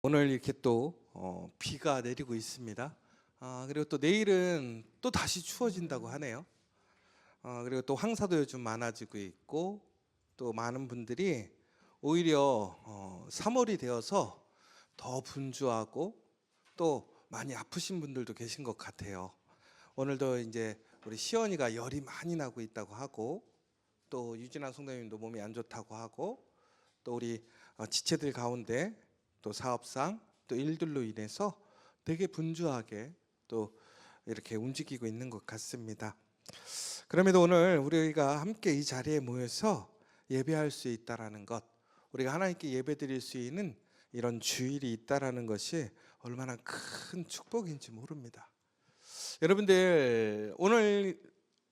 오늘 이렇게 또 비가 내리고 있습니다. 그리고 또 내일은 또 다시 추워진다고 하네요. 그리고 또 황사도 요즘 많아지고 있고, 또 많은 분들이 오히려 3월이 되어서 더 분주하고 또 많이 아프신 분들도 계신 것 같아요. 오늘도 이제 우리 시연이가 열이 많이 나고 있다고 하고, 또 유진아 성도님도 몸이 안 좋다고 하고, 또 우리 지체들 가운데 또 사업상 또 일들로 인해서 되게 분주하게 또 이렇게 움직이고 있는 것 같습니다. 그럼에도 오늘 우리가 함께 이 자리에 모여서 예배할 수 있다라는 것, 우리가 하나님께 예배드릴 수 있는 이런 주일이 있다라는 것이 얼마나 큰 축복인지 모릅니다. 여러분들 오늘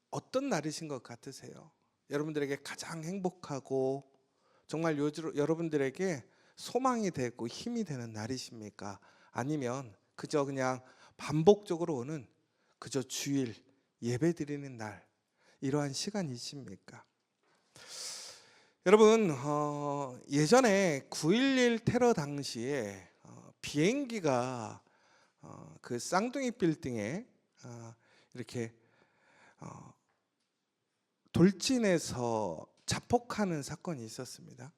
어떤 날이신 것 같으세요? 여러분들에게 가장 행복하고 정말 여러분들에게 소망이 되고 힘이 되는 날이십니까? 아니면 그저 그냥 반복적으로 오는 그저 주일 예배 드리는 날, 이러한 시간이십니까? 여러분, 예전에 9.11 테러 당시에 비행기가 그 쌍둥이 빌딩에 이렇게 돌진해서 자폭하는 사건이 있었습니다.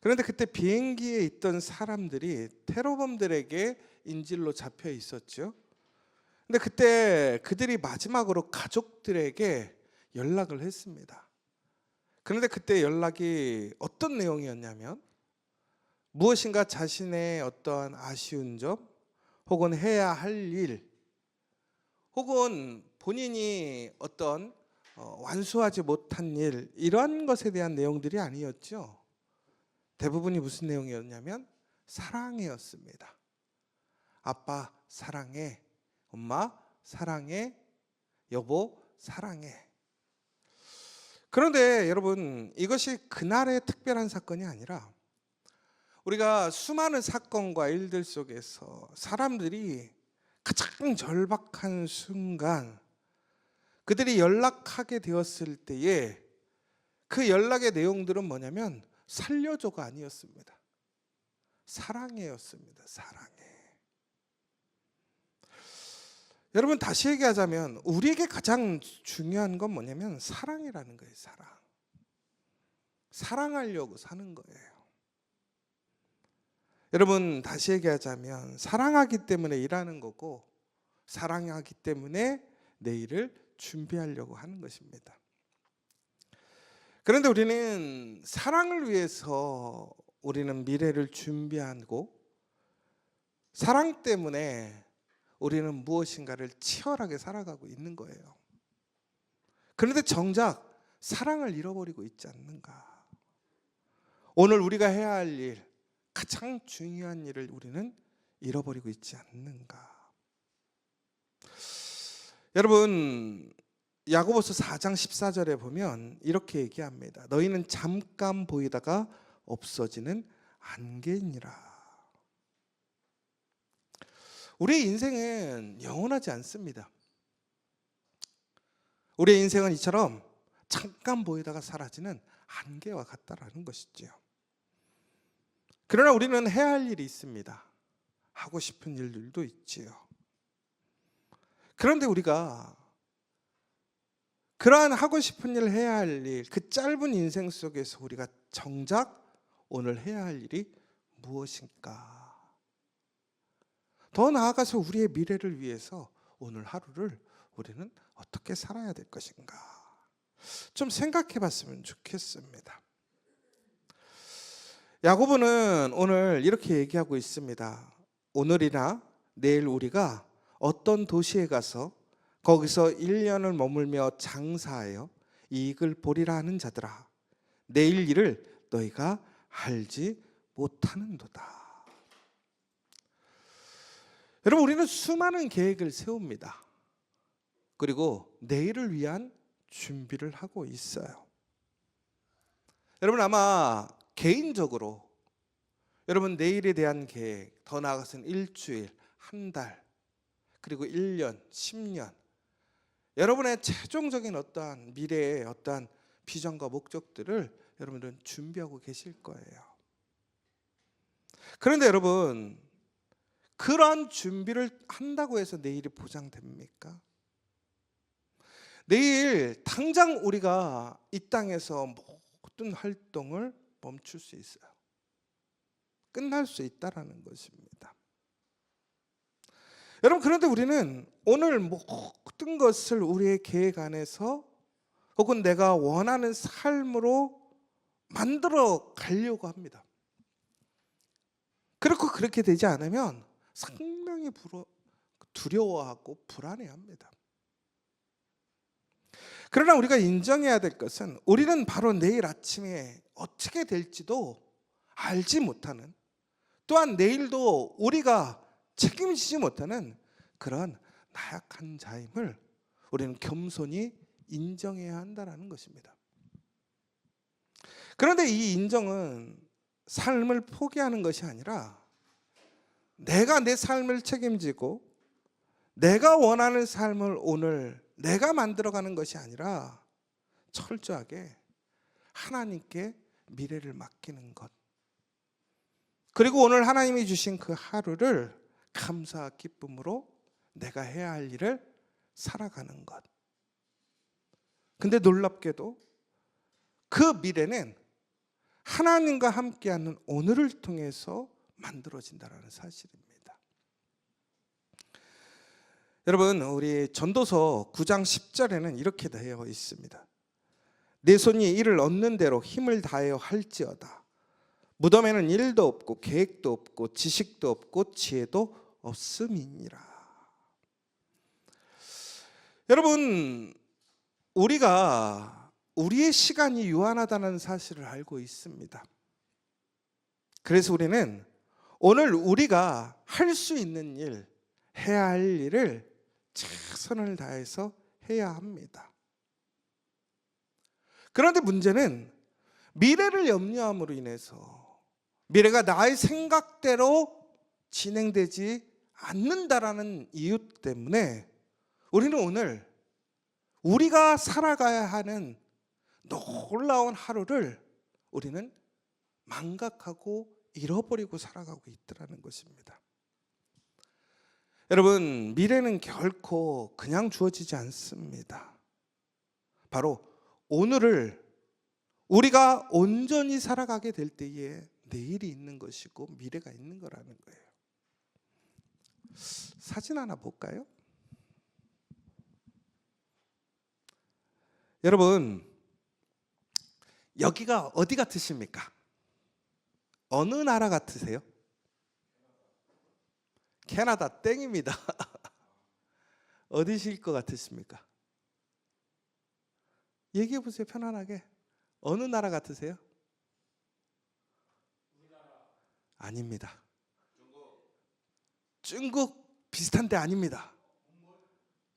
그런데 그때 비행기에 있던 사람들이 테러범들에게 인질로 잡혀 있었죠. 근데 그때 그들이 마지막으로 가족들에게 연락을 했습니다. 그런데 그때 연락이 어떤 내용이었냐면, 무엇인가 자신의 어떠한 아쉬운 점, 혹은 해야 할 일, 혹은 본인이 어떤 완수하지 못한 일, 이러한 것에 대한 내용들이 아니었죠. 대부분이 무슨 내용이었냐면 사랑이었습니다. 아빠 사랑해, 엄마 사랑해, 여보 사랑해. 그런데 여러분, 이것이 그날의 특별한 사건이 아니라 우리가 수많은 사건과 일들 속에서 사람들이 가장 절박한 순간 그들이 연락하게 되었을 때에 그 연락의 내용들은 뭐냐면 살려줘가 아니었습니다. 사랑해였습니다. 사랑해. 여러분, 다시 얘기하자면 우리에게 가장 중요한 건 뭐냐면 사랑이라는 거예요. 사랑. 사랑하려고 사는 거예요. 여러분, 다시 얘기하자면 사랑하기 때문에 일하는 거고, 사랑하기 때문에 내일을 준비하려고 하는 것입니다. 그런데 우리는 사랑을 위해서 우리는 미래를 준비하고, 사랑 때문에 우리는 무엇인가를 치열하게 살아가고 있는 거예요. 그런데 정작 사랑을 잃어버리고 있지 않는가? 오늘 우리가 해야 할 일, 가장 중요한 일을 우리는 잃어버리고 있지 않는가? 여러분, 야고보서 4장 14절에 보면 이렇게 얘기합니다. 너희는 잠깐 보이다가 없어지는 안개니라. 우리의 인생은 영원하지 않습니다. 우리의 인생은 이처럼 잠깐 보이다가 사라지는 안개와 같다라는 것이죠. 그러나 우리는 해야 할 일이 있습니다. 하고 싶은 일들도 있지요. 그런데 우리가 그러한 하고 싶은 일을 해야 할 일, 그 짧은 인생 속에서 우리가 정작 오늘 해야 할 일이 무엇인가? 더 나아가서 우리의 미래를 위해서 오늘 하루를 우리는 어떻게 살아야 될 것인가? 좀 생각해 봤으면 좋겠습니다. 야고보는 오늘 이렇게 얘기하고 있습니다. 오늘이나 내일 우리가 어떤 도시에 가서 거기서 1년을 머물며 장사하여 이익을 보리라 하는 자들아, 내일 일을 너희가 알지 못하는도다. 여러분, 우리는 수많은 계획을 세웁니다. 그리고 내일을 위한 준비를 하고 있어요. 여러분, 아마 개인적으로 여러분 내일에 대한 계획, 더 나아가서는 일주일, 한 달, 그리고 1년, 10년, 여러분의 최종적인 어떠한 미래의 어떠한 비전과 목적들을 여러분들은 준비하고 계실 거예요. 그런데 여러분, 그런 준비를 한다고 해서 내일이 보장됩니까? 내일 당장 우리가 이 땅에서 모든 활동을 멈출 수 있어요. 끝날 수 있다라는 것입니다. 여러분, 그런데 우리는 오늘 모든 것을 우리의 계획 안에서 혹은 내가 원하는 삶으로 만들어 가려고 합니다. 그렇고 그렇게 되지 않으면 상당히 두려워하고 불안해합니다. 그러나 우리가 인정해야 될 것은 우리는 바로 내일 아침에 어떻게 될지도 알지 못하는, 또한 내일도 우리가 책임지지 못하는 그런 나약한 자임을 우리는 겸손히 인정해야 한다는 것입니다. 그런데 이 인정은 삶을 포기하는 것이 아니라 내가 내 삶을 책임지고 내가 원하는 삶을 오늘 내가 만들어가는 것이 아니라 철저하게 하나님께 미래를 맡기는 것, 그리고 오늘 하나님이 주신 그 하루를 감사와 기쁨으로 내가 해야 할 일을 살아가는 것. 근데 놀랍게도 그 미래는 하나님과 함께하는 오늘을 통해서 만들어진다는 사실입니다. 여러분, 우리 전도서 9장 10절에는 이렇게 되어 있습니다. 내 손이 이를 얻는 대로 힘을 다하여 할지어다. 무덤에는 일도 없고 계획도 없고 지식도 없고 지혜도 없음이니라. 여러분, 우리가 우리의 시간이 유한하다는 사실을 알고 있습니다. 그래서 우리는 오늘 우리가 할 수 있는 일, 해야 할 일을 최선을 다해서 해야 합니다. 그런데 문제는 미래를 염려함으로 인해서 미래가 나의 생각대로 진행되지 않는다라는 이유 때문에 우리는 오늘 우리가 살아가야 하는 놀라운 하루를 우리는 망각하고 잃어버리고 살아가고 있더라는 것입니다. 여러분, 미래는 결코 그냥 주어지지 않습니다. 바로 오늘을 우리가 온전히 살아가게 될 때에 내일이 있는 것이고 미래가 있는 거라는 거예요. 사진 하나 볼까요? 여러분, 여기가 어디 같으십니까? 어느 나라 같으세요? 캐나다 땡입니다. 어디실 것 같으십니까? 얘기해 보세요, 편안하게. 어느 나라 같으세요? 아닙니다. 중국 비슷한데 아닙니다.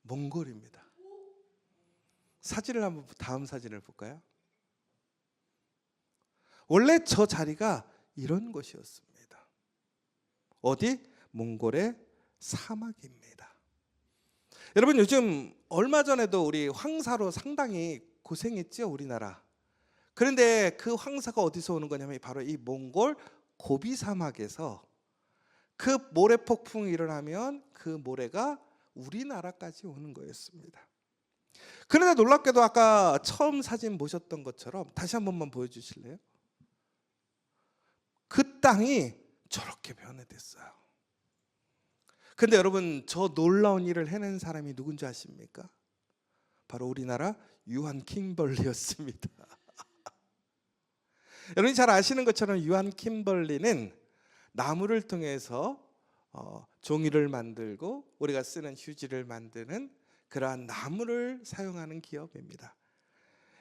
몽골입니다. 사진을 한번, 다음 사진을 볼까요? 원래 저 자리가 이런 곳이었습니다. 어디? 몽골의 사막입니다. 여러분, 요즘 얼마 전에도 우리 황사로 상당히 고생했죠, 우리나라. 그런데 그 황사가 어디서 오는 거냐면 바로 이 몽골 고비 사막에서 그 모래 폭풍이 일어나면 그 모래가 우리나라까지 오는 거였습니다. 그런데 놀랍게도 아까 처음 사진 보셨던 것처럼 다시 한 번만 보여주실래요? 그 땅이 저렇게 변해됐어요. 근데 여러분, 저 놀라운 일을 해낸 사람이 누군지 아십니까? 바로 우리나라 유한 킴벌리였습니다. 여러분이 잘 아시는 것처럼 유한 킴벌리는 나무를 통해서 종이를 만들고 우리가 쓰는 휴지를 만드는 그러한 나무를 사용하는 기업입니다.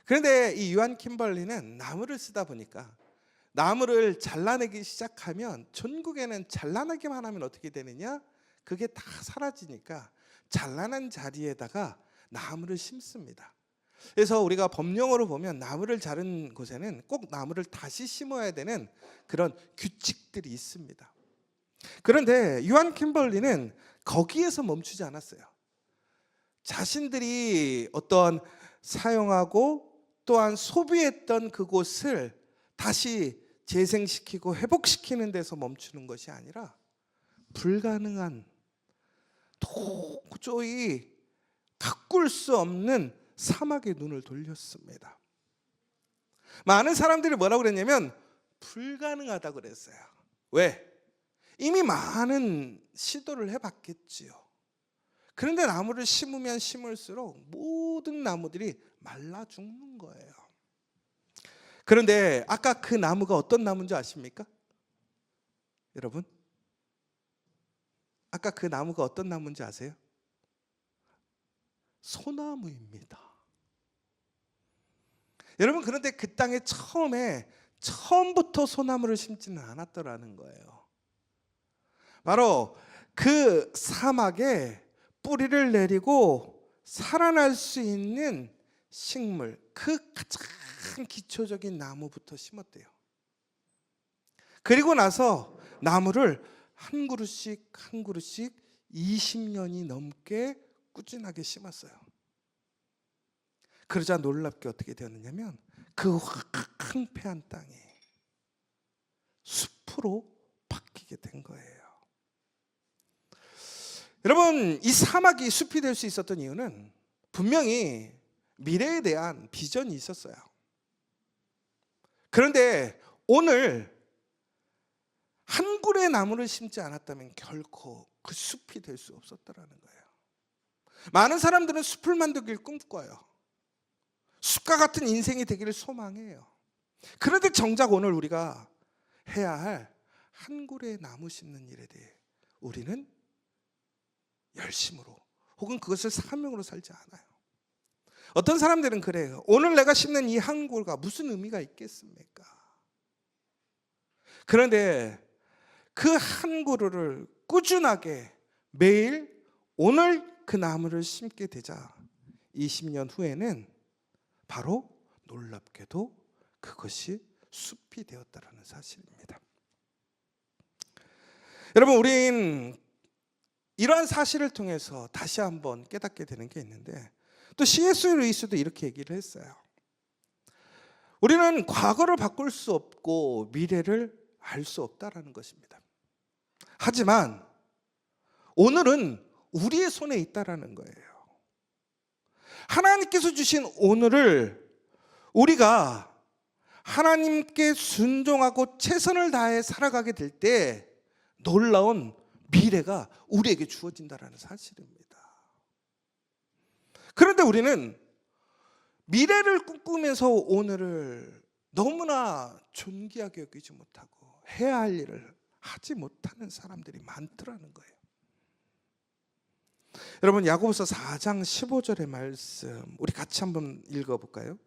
그런데 이 유한 킴벌리는 나무를 쓰다 보니까 나무를 잘라내기 시작하면, 전국에는 잘라내기만 하면 어떻게 되느냐? 그게 다 사라지니까 잘라낸 자리에다가 나무를 심습니다. 그래서 우리가 법령으로 보면 나무를 자른 곳에는 꼭 나무를 다시 심어야 되는 그런 규칙들이 있습니다. 그런데 유한 킴벌리는 거기에서 멈추지 않았어요. 자신들이 어떤 사용하고 또한 소비했던 그곳을 다시 재생시키고 회복시키는 데서 멈추는 것이 아니라 불가능한, 도저히 가꿀 수 없는 사막의 눈을 돌렸습니다. 많은 사람들이 뭐라고 그랬냐면 불가능하다고 그랬어요. 왜? 이미 많은 시도를 해봤겠지요. 그런데 나무를 심으면 심을수록 모든 나무들이 말라 죽는 거예요. 그런데 아까 그 나무가 어떤 나무인지 아십니까? 여러분, 아까 그 나무가 어떤 나무인지 아세요? 소나무입니다. 여러분, 그런데 그 땅에 처음부터 소나무를 심지는 않았더라는 거예요. 바로 그 사막에 뿌리를 내리고 살아날 수 있는 식물, 그 가장 기초적인 나무부터 심었대요. 그리고 나서 나무를 한 그루씩 한 그루씩 20년이 넘게 꾸준하게 심었어요. 그러자 놀랍게 어떻게 되었느냐면 그 황폐한 땅이 숲으로 바뀌게 된 거예요. 여러분, 이 사막이 숲이 될 수 있었던 이유는 분명히 미래에 대한 비전이 있었어요. 그런데 오늘 한 그루의 나무를 심지 않았다면 결코 그 숲이 될 수 없었다라는 거예요. 많은 사람들은 숲을 만들길 꿈꿔요. 숲과 같은 인생이 되기를 소망해요. 그런데 정작 오늘 우리가 해야 할 한 그루의 나무 심는 일에 대해 우리는 열심으로 혹은 그것을 사명으로 살지 않아요. 어떤 사람들은 그래요. 오늘 내가 심는 이 한 그루가 무슨 의미가 있겠습니까? 그런데 그 한 그루를 꾸준하게 매일 오늘 그 나무를 심게 되자 20년 후에는 바로 놀랍게도 그것이 숲이 되었다라는 사실입니다. 여러분, 우린 이러한 사실을 통해서 다시 한번 깨닫게 되는 게 있는데, 또 C.S. 루이스도 이렇게 얘기를 했어요. 우리는 과거를 바꿀 수 없고 미래를 알 수 없다라는 것입니다. 하지만 오늘은 우리의 손에 있다라는 거예요. 하나님께서 주신 오늘을 우리가 하나님께 순종하고 최선을 다해 살아가게 될 때 놀라운 미래가 우리에게 주어진다라는 사실입니다. 그런데 우리는 미래를 꿈꾸면서 오늘을 너무나 존귀하게 여기지 못하고 해야 할 일을 하지 못하는 사람들이 많더라는 거예요. 여러분, 야고보서 4장 15절의 말씀 우리 같이 한번 읽어볼까요?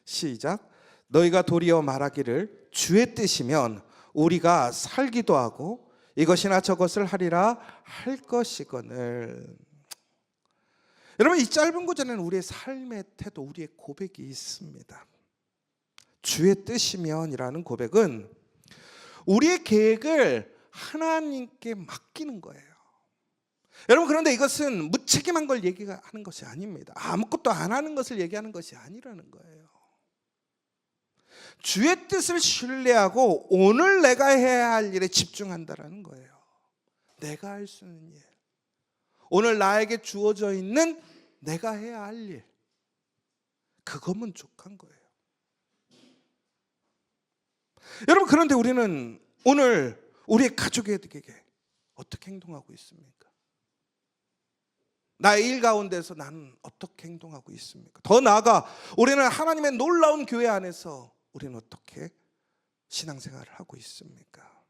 시작. 너희가 도리어 말하기를 주의 뜻이면 우리가 살기도 하고 이것이나 저것을 하리라 할 것이거늘. 여러분, 이 짧은 구절에는 우리의 삶의 태도, 우리의 고백이 있습니다. 주의 뜻이면이라는 고백은 우리의 계획을 하나님께 맡기는 거예요. 여러분, 그런데 이것은 무책임한 걸 얘기하는 것이 아닙니다. 아무것도 안 하는 것을 얘기하는 것이 아니라는 거예요. 주의 뜻을 신뢰하고 오늘 내가 해야 할 일에 집중한다라는 거예요. 내가 할 수 있는 일, 오늘 나에게 주어져 있는 내가 해야 할 일, 그것만 족한 거예요. 여러분, 그런데 우리는 오늘 우리의 가족에게 어떻게 행동하고 있습니까? 나의 일 가운데서 나는 어떻게 행동하고 있습니까? 더 나아가 우리는 하나님의 놀라운 교회 안에서 우리는 어떻게 신앙생활을 하고 있습니까?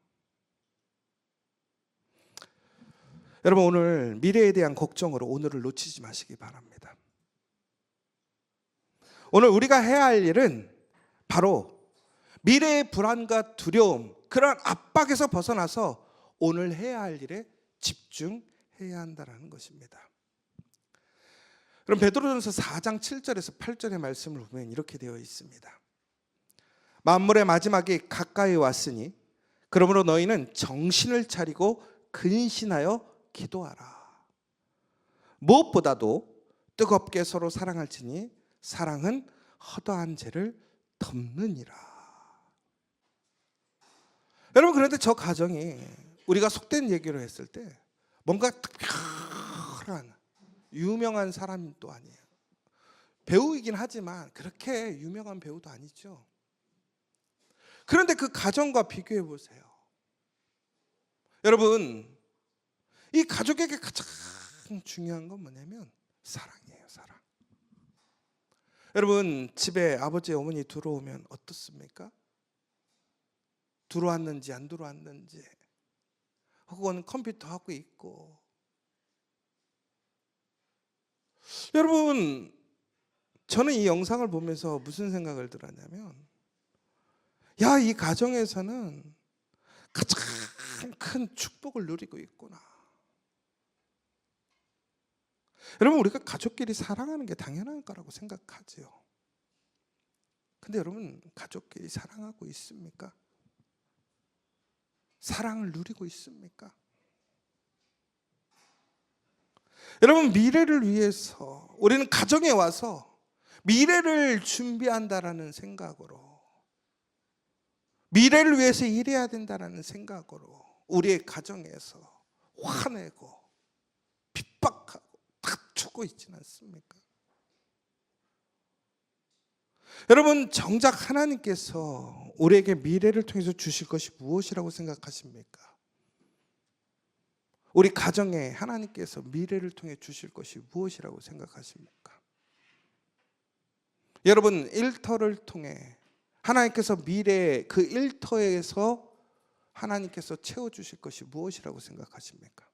여러분, 오늘 미래에 대한 걱정으로 오늘을 놓치지 마시기 바랍니다. 오늘 우리가 해야 할 일은 바로 미래의 불안과 두려움, 그런 압박에서 벗어나서 오늘 해야 할 일에 집중해야 한다는 것입니다. 그럼 베드로전서 4장 7절에서 8절의 말씀을 보면 이렇게 되어 있습니다. 만물의 마지막이 가까이 왔으니 그러므로 너희는 정신을 차리고 근신하여 기도하라. 무엇보다도 뜨겁게 서로 사랑할지니 사랑은 허다한 죄를 덮느니라. 여러분, 그런데 저 가정이 우리가 속된 얘기로 했을 때 뭔가 특별한 유명한 사람도 아니에요. 배우이긴 하지만 그렇게 유명한 배우도 아니죠. 그런데 그 가정과 비교해 보세요. 여러분, 이 가족에게 가장 중요한 건 뭐냐면 사랑이에요. 사랑. 여러분, 집에 아버지 어머니 들어오면 어떻습니까? 들어왔는지 안 들어왔는지, 혹은 컴퓨터 하고 있고. 여러분, 저는 이 영상을 보면서 무슨 생각을 들었냐면, 야, 이 가정에서는 가장 큰 축복을 누리고 있구나. 여러분, 우리가 가족끼리 사랑하는 게 당연한 거라고 생각하죠. 근데 여러분, 가족끼리 사랑하고 있습니까? 사랑을 누리고 있습니까? 여러분, 미래를 위해서 우리는 가정에 와서 미래를 준비한다라는 생각으로, 미래를 위해서 일해야 된다라는 생각으로 우리의 가정에서 화내고 핍박하고 다투고 있지는 않습니까? 여러분, 정작 하나님께서 우리에게 미래를 통해서 주실 것이 무엇이라고 생각하십니까? 우리 가정에 하나님께서 미래를 통해 주실 것이 무엇이라고 생각하십니까? 여러분, 일터를 통해 하나님께서 미래 그 일터에서 하나님께서 채워주실 것이 무엇이라고 생각하십니까?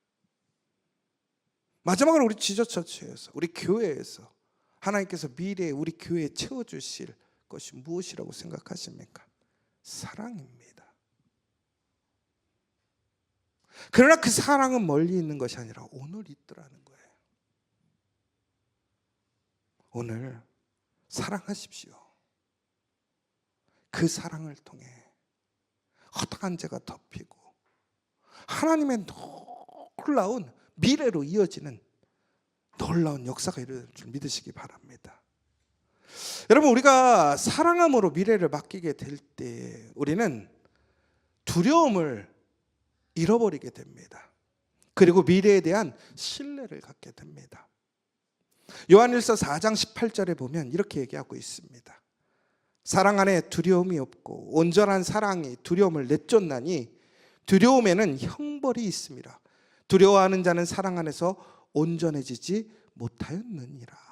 마지막으로 우리 지저처치에서, 우리 교회에서 하나님께서 미래에 우리 교회에 채워주실 것이 무엇이라고 생각하십니까? 사랑입니다. 그러나 그 사랑은 멀리 있는 것이 아니라 오늘 있더라는 거예요. 오늘 사랑하십시오. 그 사랑을 통해 허다한 죄가 덮이고 하나님의 놀라운 미래로 이어지는 놀라운 역사가 이루어질 줄 믿으시기 바랍니다. 여러분, 우리가 사랑함으로 미래를 맡기게 될 때 우리는 두려움을 잃어버리게 됩니다. 그리고 미래에 대한 신뢰를 갖게 됩니다. 요한일서 4장 18절에 보면 이렇게 얘기하고 있습니다. 사랑 안에 두려움이 없고 온전한 사랑이 두려움을 내쫓나니 두려움에는 형벌이 있습니다. 두려워하는 자는 사랑 안에서 온전해지지 못하였느니라.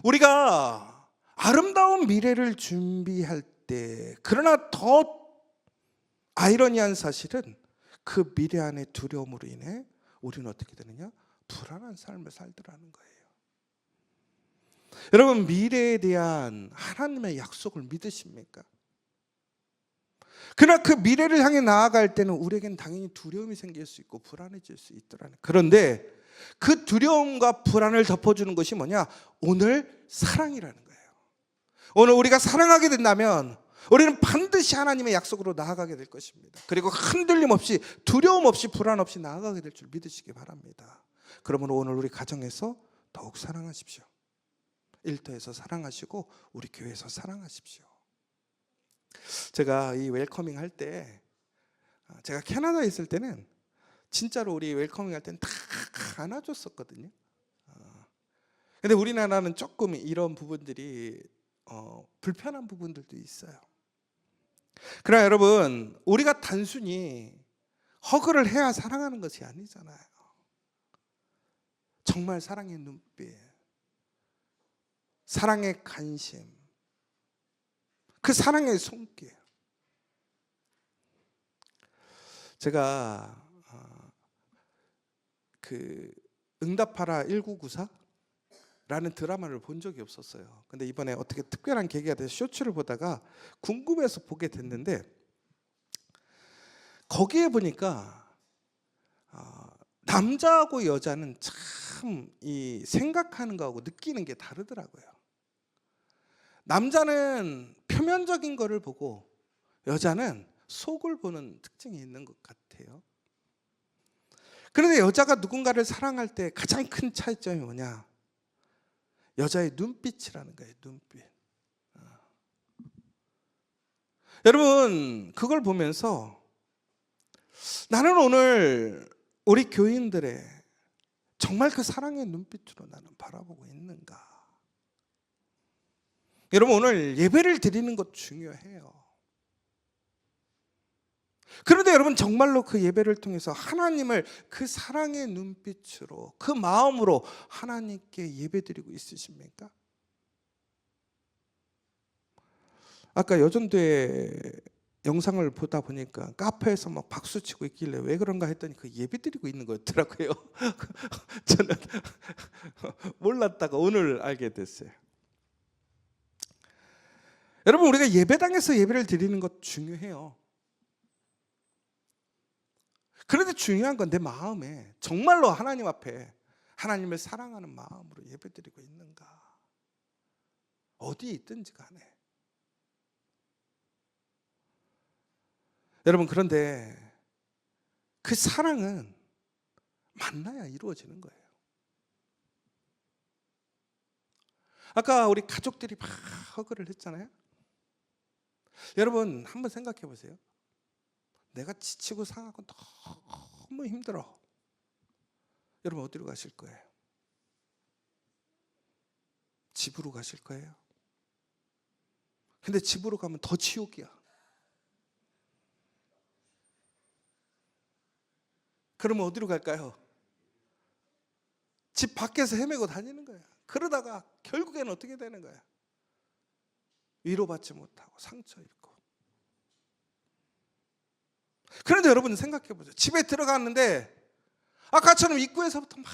우리가 아름다운 미래를 준비할 때, 그러나 더 아이러니한 사실은 그 미래 안의 두려움으로 인해 우리는 어떻게 되느냐? 불안한 삶을 살더라는 거예요. 여러분, 미래에 대한 하나님의 약속을 믿으십니까? 그러나 그 미래를 향해 나아갈 때는 우리에겐 당연히 두려움이 생길 수 있고 불안해질 수 있더라는. 그런데 그 두려움과 불안을 덮어주는 것이 뭐냐? 오늘 사랑이라는 거예요. 오늘 우리가 사랑하게 된다면 우리는 반드시 하나님의 약속으로 나아가게 될 것입니다. 그리고 흔들림 없이, 두려움 없이, 불안 없이 나아가게 될 줄 믿으시기 바랍니다. 그러므로 오늘 우리 가정에서 더욱 사랑하십시오. 일터에서 사랑하시고 우리 교회에서 사랑하십시오. 제가 이 웰커밍 할 때, 제가 캐나다에 있을 때는 진짜로 우리 웰커밍 할 때는 다 안아줬었거든요. 근데 우리나라는 조금 이런 부분들이 불편한 부분들도 있어요. 그러나 여러분, 우리가 단순히 허그를 해야 사랑하는 것이 아니잖아요. 정말 사랑의 눈빛, 사랑의 관심, 그 사랑의 손길. 제가 그 응답하라 1994라는 드라마를 본 적이 없었어요. 근데 이번에 어떻게 특별한 계기가 돼서 쇼츠를 보다가 궁금해서 보게 됐는데, 거기에 보니까 남자하고 여자는 참 이 생각하는 거하고 느끼는 게 다르더라고요. 남자는 표면적인 거를 보고 여자는 속을 보는 특징이 있는 것 같아요. 그런데 여자가 누군가를 사랑할 때 가장 큰 차이점이 뭐냐? 여자의 눈빛이라는 거예요. 눈빛. 여러분, 그걸 보면서 나는 오늘 우리 교인들의 정말 그 사랑의 눈빛으로 나는 바라보고 있는가? 여러분, 오늘 예배를 드리는 것 중요해요. 그런데 여러분, 정말로 그 예배를 통해서 하나님을 그 사랑의 눈빛으로, 그 마음으로 하나님께 예배드리고 있으십니까? 아까 여전도의 영상을 보다 보니까 카페에서 막 박수 치고 있길래 왜 그런가 했더니 그 예배 드리고 있는 거였더라고요. 저는 몰랐다가 오늘 알게 됐어요. 여러분, 우리가 예배당에서 예배를 드리는 것 중요해요. 그런데 중요한 건 내 마음에 정말로 하나님 앞에 하나님을 사랑하는 마음으로 예배드리고 있는가? 어디에 있든지 간에. 여러분, 그런데 그 사랑은 만나야 이루어지는 거예요. 아까 우리 가족들이 막 허그를 했잖아요. 여러분, 한번 생각해 보세요. 내가 지치고 상하고 너무 힘들어. 여러분, 어디로 가실 거예요? 집으로 가실 거예요? 근데 집으로 가면 더 지옥이야. 그러면 어디로 갈까요? 집 밖에서 헤매고 다니는 거야. 그러다가 결국에는 어떻게 되는 거야? 위로받지 못하고 상처 입고. 그런데 여러분 생각해 보세요. 집에 들어갔는데 아까처럼 입구에서부터 막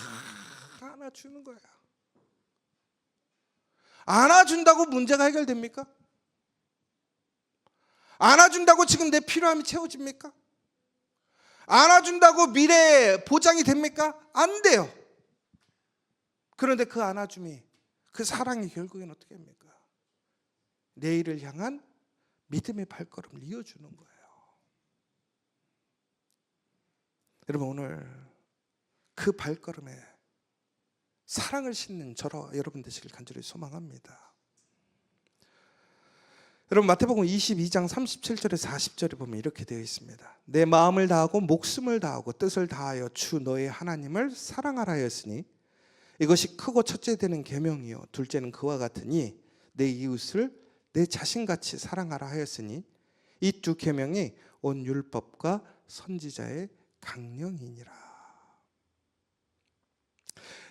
안아주는 거야. 안아준다고 문제가 해결됩니까? 안아준다고 지금 내 필요함이 채워집니까? 안아준다고 미래 보장이 됩니까? 안 돼요. 그런데 그 안아줌이, 그 사랑이 결국엔 어떻게 합니까? 내일을 향한 믿음의 발걸음을 이어주는 거예요. 여러분, 오늘 그 발걸음에 사랑을 싣는 저와 여러분 되시길 간절히 소망합니다. 여러분, 마태복음 22장 37절에서 40절에 보면 이렇게 되어 있습니다. 내 마음을 다하고 목숨을 다하고 뜻을 다하여 주 너의 하나님을 사랑하라 하였으니 이것이 크고 첫째 되는 계명이요 둘째는 그와 같으니 내 이웃을 내 자신같이 사랑하라 하였으니 이 두 계명이 온 율법과 선지자의 강령이니라.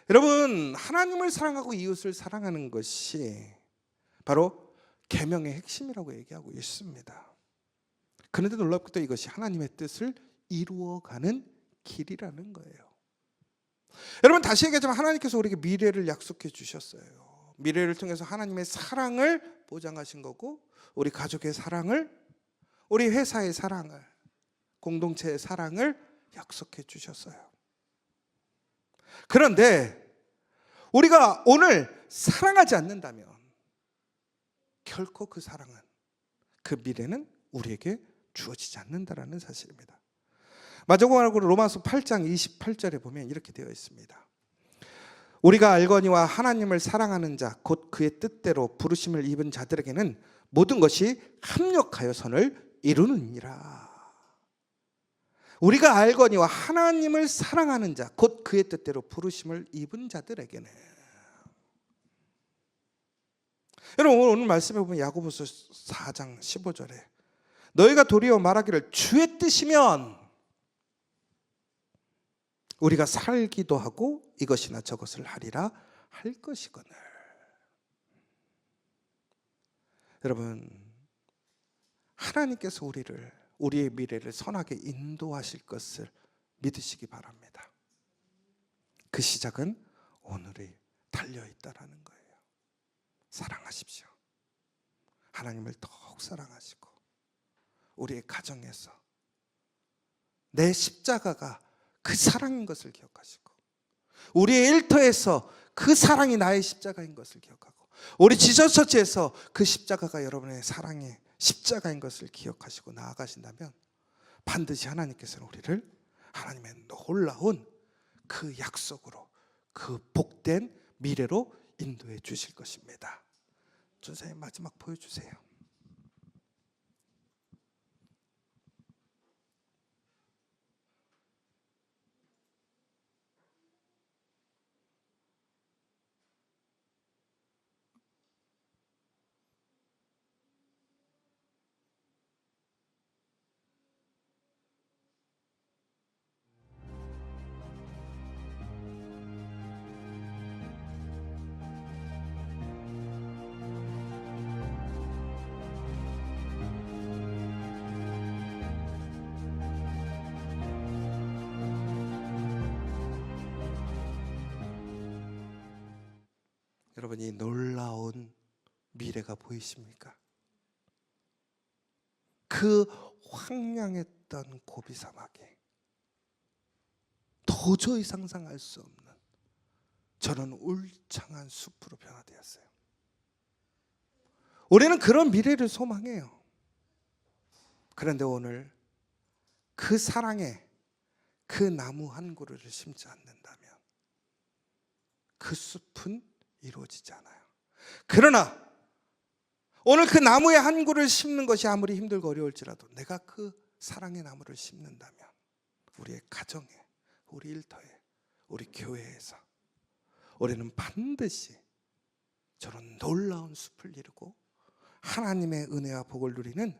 여러분, 하나님을 사랑하고 이웃을 사랑하는 것이 바로 계명의 핵심이라고 얘기하고 있습니다. 그런데 놀랍게도 이것이 하나님의 뜻을 이루어가는 길이라는 거예요. 여러분, 다시 얘기하자면 하나님께서 우리에게 미래를 약속해 주셨어요. 미래를 통해서 하나님의 사랑을 보장하신 거고, 우리 가족의 사랑을, 우리 회사의 사랑을, 공동체의 사랑을 약속해 주셨어요. 그런데 우리가 오늘 사랑하지 않는다면 결코 그 사랑은, 그 미래는 우리에게 주어지지 않는다라는 사실입니다. 마지막으로 로마서 8장 28절에 보면 이렇게 되어 있습니다. 우리가 알거니와 하나님을 사랑하는 자 곧 그의 뜻대로 부르심을 입은 자들에게는 모든 것이 합력하여 선을 이루느니라. 우리가 알거니와 하나님을 사랑하는 자 곧 그의 뜻대로 부르심을 입은 자들에게는. 여러분, 오늘 말씀해 보면 야고보서 4장 15절에 너희가 도리어 말하기를 주의 뜻이면 우리가 살기도 하고 이것이나 저것을 하리라 할 것이거늘. 여러분, 하나님께서 우리의 미래를 선하게 인도하실 것을 믿으시기 바랍니다. 그 시작은 오늘이 달려있다라는 거예요. 사랑하십시오. 하나님을 더욱 사랑하시고 우리의 가정에서 내 십자가가 그 사랑인 것을 기억하시고, 우리의 일터에서 그 사랑이 나의 십자가인 것을 기억하고, 우리 지저처치에서 그 십자가가 여러분의 사랑의 십자가인 것을 기억하시고 나아가신다면 반드시 하나님께서는 우리를 하나님의 놀라운 그 약속으로, 그 복된 미래로 인도해 주실 것입니다. 전사님, 마지막 보여주세요. 여러분, 이 놀라운 미래가 보이십니까? 그 황량했던 고비 사막에 도저히 상상할 수 없는 저는 울창한 숲으로 변화되었어요. 우리는 그런 미래를 소망해요. 그런데 오늘 그 사랑에 그 나무 한 그루를 심지 않는다면 그 숲은 이루어지지 않아요. 그러나 오늘 그 나무의 한 그루를 심는 것이 아무리 힘들고 어려울지라도 내가 그 사랑의 나무를 심는다면 우리의 가정에, 우리 일터에, 우리 교회에서 우리는 반드시 저런 놀라운 숲을 이루고 하나님의 은혜와 복을 누리는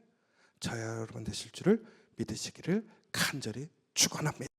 저와 여러분 되실 줄을 믿으시기를 간절히 축원합니다.